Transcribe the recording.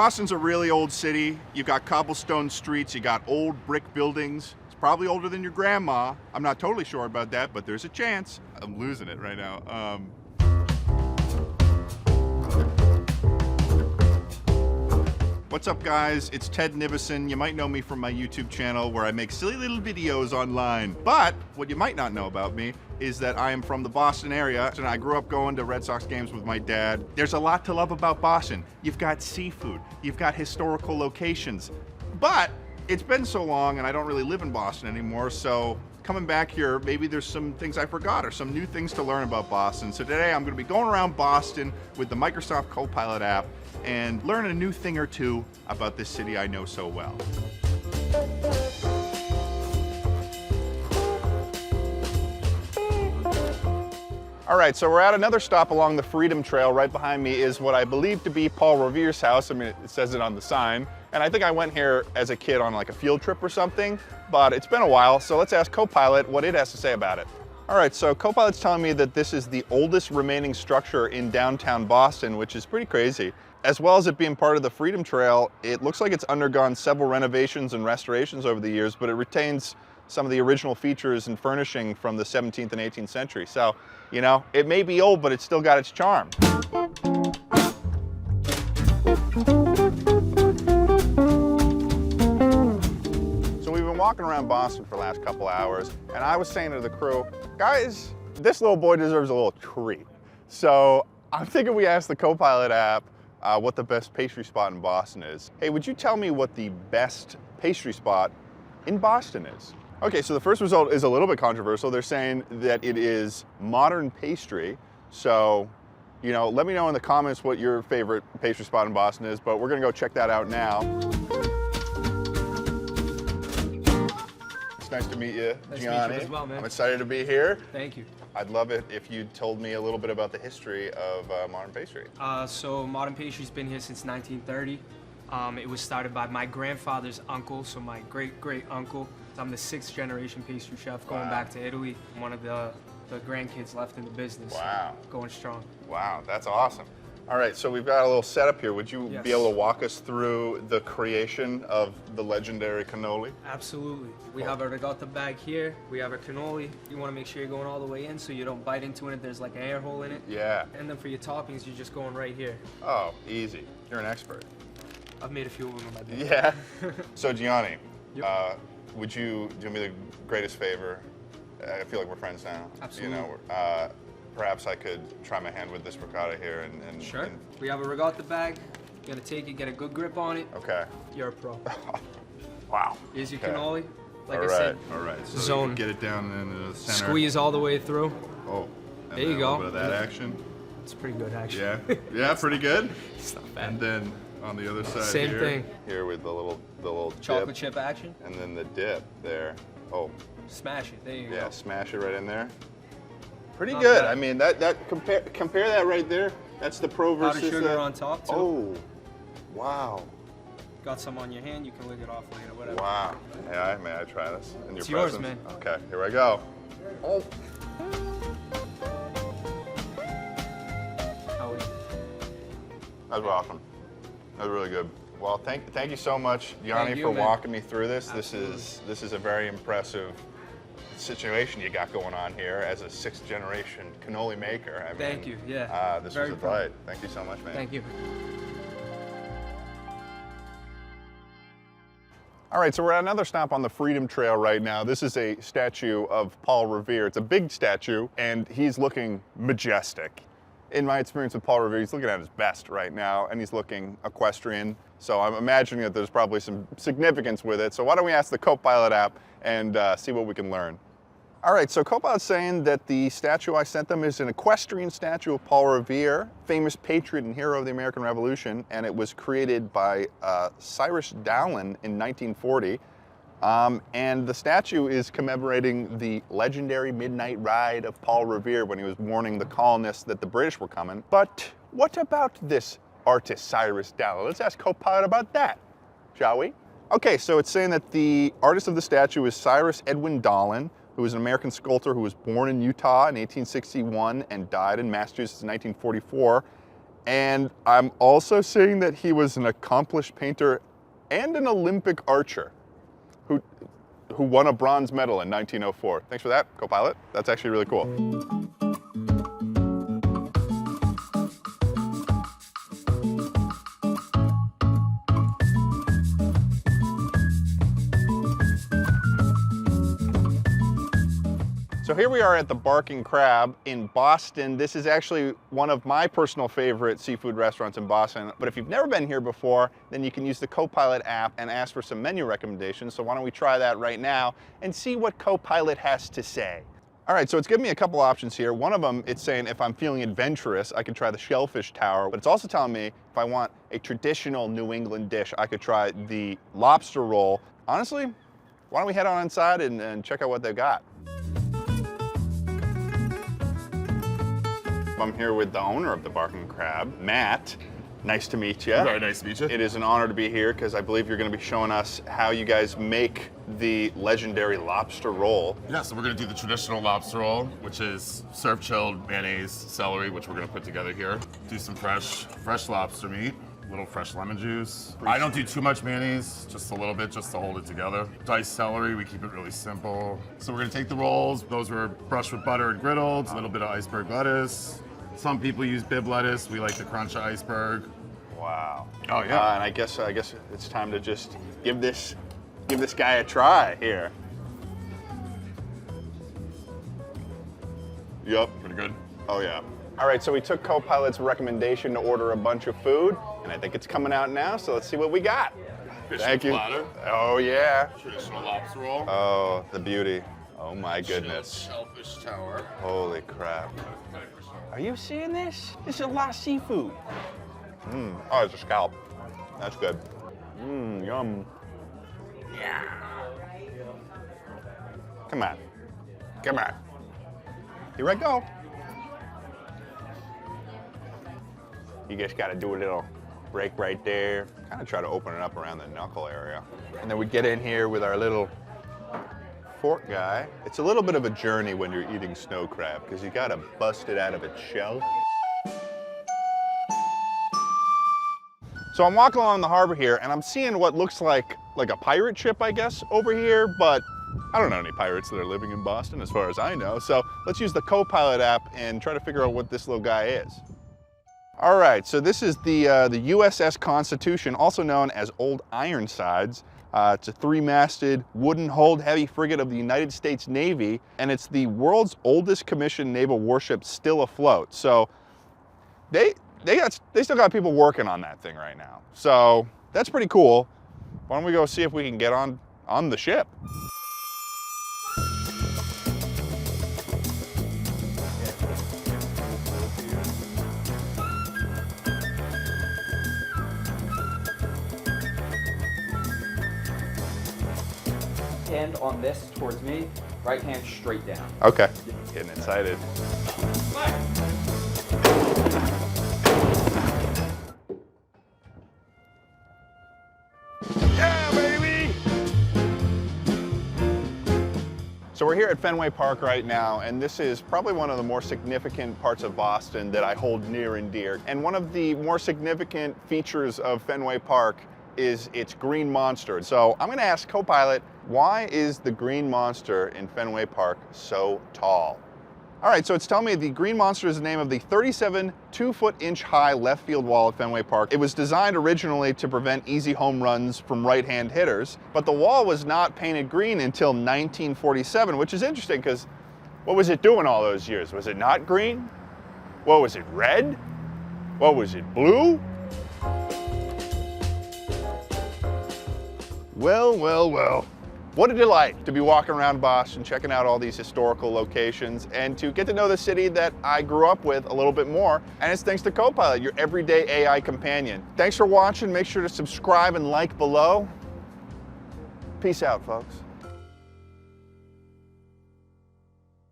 Boston's a really old city. You've got cobblestone streets, you got old brick buildings. It's probably older than your grandma. I'm not totally sure about that, but there's a chance. I'm losing it right now. What's up, guys? It's Ted Nivison. You might know me from my YouTube channel where I make silly little videos online. But what you might not know about me is that I am from the Boston area, and I grew up going to Red Sox games with my dad. There's a lot to love about Boston. You've got seafood, you've got historical locations, but it's been so long and I don't really live in Boston anymore, so coming back here, maybe there's some things I forgot or some new things to learn about Boston. So today I'm gonna be going around Boston with the Microsoft Copilot app and learn a new thing or two about this city I know so well. All right, so we're at another stop along the Freedom Trail. Right behind me is what I believe to be Paul Revere's house. I mean, it says it on the sign. And I think I went here as a kid on like a field trip or something, but it's been a while, so let's ask Copilot what it has to say about it. All right, so Copilot's telling me that this is the oldest remaining structure in downtown Boston, which is pretty crazy. As well as it being part of the Freedom Trail, it looks like it's undergone several renovations and restorations over the years, but it retains some of the original features and furnishing from the 17th and 18th century. So, you know, it may be old, but it's still got its charm. So we've been walking around Boston for the last couple hours, and I was saying to the crew, guys, this little boy deserves a little treat. So I'm thinking we ask the Copilot app what the best pastry spot in Boston is. Hey, would you tell me what the best pastry spot in Boston is? Okay, so the first result is a little bit controversial. They're saying that it is modern pastry. So, you know, let me know in the comments what your favorite pastry spot in Boston is, but we're gonna go check that out now. It's nice to meet you, Nice Gianni. to meet you as well, man. I'm excited to be here. Thank you. I'd love it if you told me a little bit about the history of modern pastry. So modern pastry's been here since 1930. It was started by my grandfather's uncle, so my great uncle. I'm the 6th generation pastry chef going Wow. back to Italy. I'm one of the grandkids left in the business. Wow. Going strong. Wow, that's awesome. All right, so we've got a little setup here. Would you Yes. be able to walk us through the creation of the legendary cannoli? Absolutely. We Cool. have a ricotta bag here. We have a cannoli. You want to make sure you're going all the way in so you don't bite into it. There's like an air hole in it. Yeah. And then for your toppings, you're just going right here. Oh, easy. You're an expert. I've made a few of them in my day. Yeah. So Gianni, Yep. would you do me the greatest favor? I feel like we're friends now. Absolutely. You know, perhaps I could try my hand with this ricotta here and Sure. and- We have a ricotta bag. You're gonna take it, get a good grip on it. okay. You're a pro. Wow. Here's your Okay. cannoli. Like All I right. said, All right. So zone. you get it down in the center. squeeze all the way through. Oh. And There you then a little go. bit of that action. It's pretty good, actually. Yeah. Yeah. Pretty good. It's not bad. And then on the other side Same here, thing. here with the little Chocolate dip, chip action. and then the dip there. Oh, Smash it. There you yeah, go. smash it right in there. Pretty Not good. bad. I mean, that compare that right there. That's the pro Powdered versus sugar the. on top too. Oh, wow, Got some on your hand. You can lick it off later. Whatever. wow. Yeah, may I try this in your It's yours, presence? man. Okay, here I go. Oh, How we- that was awesome. That was really good. Well, thank you so much, Gianni, Thank you, for man. walking me through this. Absolutely. This is a very impressive situation you got going on here as a 6th generation cannoli maker. I mean, Thank you. Yeah. This Very was a proud. delight. Thank you so much, man. Thank you. All right, so we're at another stop on the Freedom Trail right now. This is a statue of Paul Revere. It's a big statue, and he's looking majestic. In my experience with Paul Revere, he's looking at his best right now, and he's looking equestrian. So I'm imagining that there's probably some significance with it. So why don't we ask the Copilot app and see what we can learn. All right, so Copilot's saying that the statue I sent them is an equestrian statue of Paul Revere, famous patriot and hero of the American Revolution, and it was created by Cyrus Dowling in 1940. And the statue is commemorating the legendary midnight ride of Paul Revere when he was warning the colonists that the British were coming. But what about this artist, Cyrus Dowling? Let's ask Copilot about that, shall we? Okay, so it's saying that the artist of the statue is Cyrus Edwin Dowling, who was an American sculptor who was born in Utah in 1861 and died in Massachusetts in 1944. And I'm also seeing that he was an accomplished painter and an Olympic archer who won a bronze medal in 1904. Thanks for that, co-pilot. That's actually really cool. So here we are at the Barking Crab in Boston. This is actually one of my personal favorite seafood restaurants in Boston. But if you've never been here before, then you can use the co-pilot app and ask for some menu recommendations. So why don't we try that right now and see what co-pilot has to say. All right, so it's giving me a couple options here. One of them, it's saying if I'm feeling adventurous, I can try the Shellfish Tower. But it's also telling me if I want a traditional New England dish, I could try the lobster roll. Honestly, why don't we head on inside and check out what they've got. I'm here with the owner of the Barking Crab, Matt. Nice to meet you. Very nice to meet you. It is an honor to be here because I believe you're going to be showing us how you guys make the legendary lobster roll. Yeah, so we're going to do the traditional lobster roll, which is surf chilled mayonnaise, celery, which we're going to put together here. Do some fresh lobster meat, a little fresh lemon juice. I don't do too much mayonnaise, just a little bit, just to hold it together. Diced celery, we keep it really simple. So we're going to take the rolls. Those were brushed with butter and griddled, a little bit of iceberg lettuce. Some people use bib lettuce. We like to crunch iceberg. Wow. Oh yeah. And I guess it's time to just give this guy a try here. Yup. Pretty good. Oh yeah. All right, so we took co-pilot's recommendation to order a bunch of food, and I think it's coming out now. So let's see what we got. Fish Thank you. platter. Oh yeah. Traditional lobster roll. Oh, the beauty. Oh my goodness. Shellfish tower. Holy crap. Are you seeing this? This is a lot of seafood. Oh, it's a scalp. That's good. Yum. Yeah. Come on. Come on. Here I go. You just gotta do a little break right there. Kind of try to open it up around the knuckle area. And then we get in here with our little fork guy. It's a little bit of a journey when you're eating snow crab because you gotta bust it out of its shell. So I'm walking along the harbor here and I'm seeing what looks like a pirate ship, I guess, over here, but I don't know any pirates that are living in Boston as far as I know. So let's use the co-pilot app and try to figure out what this little guy is. All right, so this is the USS Constitution, also known as Old Ironsides. It's a three-masted, wooden-hulled heavy frigate of the United States Navy, and it's the world's oldest commissioned naval warship still afloat. So they still got people working on that thing right now. So that's pretty cool. Why don't we go see if we can get on the ship? Hand on this towards me, right hand straight down. Okay, getting excited. Yeah, baby! So we're here at Fenway Park right now, and this is probably one of the more significant parts of Boston that I hold near and dear. And one of the more significant features of Fenway Park is its green monster. So I'm gonna ask co-pilot, why is the green monster in Fenway Park so tall? All right, so it's telling me the green monster is the name of the 37 2-foot-inch high left field wall at Fenway Park. It was designed originally to prevent easy home runs from right-hand hitters, but the wall was not painted green until 1947, which is interesting because what was it doing all those years? Was it not green? What was it, red? What was it, blue? Well, well, well. What a delight to be walking around Boston, checking out all these historical locations, and to get to know the city that I grew up with a little bit more. And it's thanks to co-pilot, your everyday AI companion. Thanks for watching. Make sure to subscribe and like below. Peace out, folks.